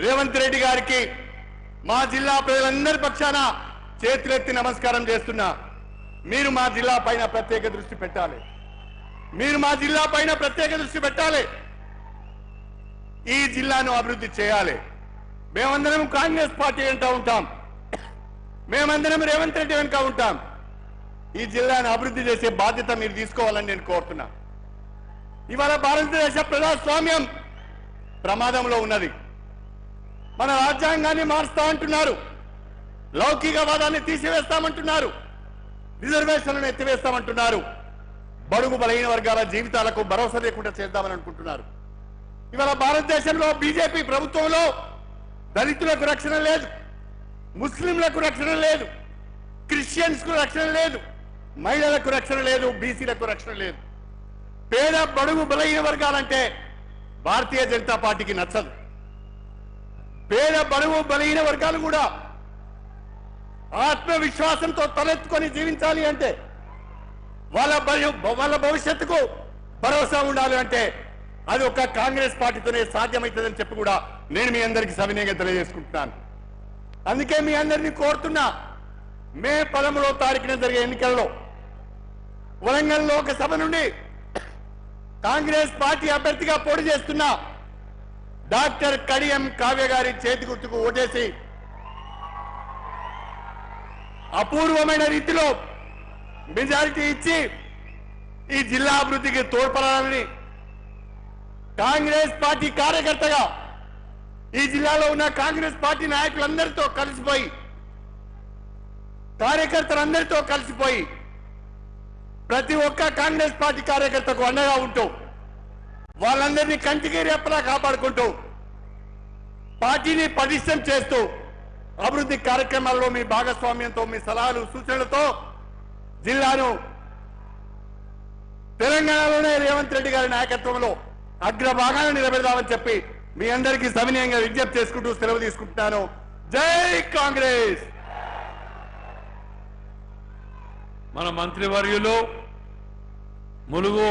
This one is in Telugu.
రేవంత్ రెడ్డి గారికి మా జిల్లా ప్రజలందరి పక్షాన చేతులెత్తి నమస్కారం చేస్తున్నా. మీరు మా జిల్లా పైన ప్రత్యేక దృష్టి పెట్టాలి. మీరు మా జిల్లా పైన ప్రత్యేక దృష్టి పెట్టాలి. ఈ జిల్లాను అభివృద్ధి చేయాలి. మేమందరం కాంగ్రెస్ పార్టీ వెంట ఉంటాం. మేమందరం రేవంత్ రెడ్డి వెనుక ఉంటాం. ఈ జిల్లాను అభివృద్ధి చేసే బాధ్యత మీరు తీసుకోవాలని నేను కోరుతున్నా. ఇవాళ భారతదేశ ప్రజాస్వామ్యం ప్రమాదంలో ఉన్నది. మన రాజ్యాంగాన్ని మారుస్తా అంటున్నారు. లౌకికవాదాన్ని తీసివేస్తామంటున్నారు. రిజర్వేషన్లను ఎత్తివేస్తామంటున్నారు. బడుగు బలహీన వర్గాల జీవితాలకు భరోసా లేకుండా చేద్దామని అనుకుంటున్నారు. ఇవాళ భారతదేశంలో బీజేపీ ప్రభుత్వంలో దళితులకు రక్షణ లేదు, ముస్లింలకు రక్షణ లేదు, క్రిస్టియన్స్కు రక్షణ లేదు, మహిళలకు రక్షణ లేదు, బీసీలకు రక్షణ లేదు. పేద బడుగు బలహీన వర్గాలంటే భారతీయ జనతా పార్టీకి నచ్చదు. పేద బడుగు బలహీన వర్గాలు కూడా ఆత్మవిశ్వాసంతో తలెత్తుకొని జీవించాలి అంటే, వాళ్ళ భవిష్యత్తుకు భరోసా ఉండాలి అంటే అది ఒక కాంగ్రెస్ పార్టీతోనే సాధ్యమవుతుందని చెప్పి కూడా నేను మీ అందరికీ సవినయంగా తెలియజేసుకుంటున్నాను. అందుకే మీ అందరినీ కోరుతున్నా, మే 13వ తారీఖున జరిగే ఎన్నికల్లో వరంగల్ లోకసభ నుండి కాంగ్రెస్ పార్టీ అభ్యర్థిగా పోటీ చేస్తున్న డాక్టర్ కడియం కావ్య గారి చేతి గుర్తుకు ఓటేసి అపూర్వమైన రీతిలో మెజారిటీ ఇచ్చి ఈ జిల్లా అభివృద్ధికి తోడ్పడాలని కాంగ్రెస్ పార్టీ కార్యకర్తగా ఈ జిల్లాలో ఉన్న కాంగ్రెస్ పార్టీ నాయకులందరితో కలిసిపోయి, కార్యకర్తలందరితో కలిసిపోయి ప్రతి ఒక్క కాంగ్రెస్ పార్టీ కార్యకర్తకు అండగా ఉంటూ వాళ్ళందరినీ కంటికి రెప్పలా కాపాడుకుంటూ పార్టీని పటిష్టం చేస్తూ అభివృద్ధి కార్యక్రమాల్లో మీ భాగస్వామ్యంతో, మీ సలహాలు సూచనలతో జిల్లాను తెలంగాణలోనే రేవంత్ రెడ్డి గారి నాయకత్వంలో అగ్రభాగాన నిలబెడదామని చెప్పి మీ అందరికీ సవినయంగా విజ్ఞప్తి చేసుకుంటూ సెలవు తీసుకుంటున్నాను. జై కాంగ్రెస్. మన మంత్రివర్యులు ములుగు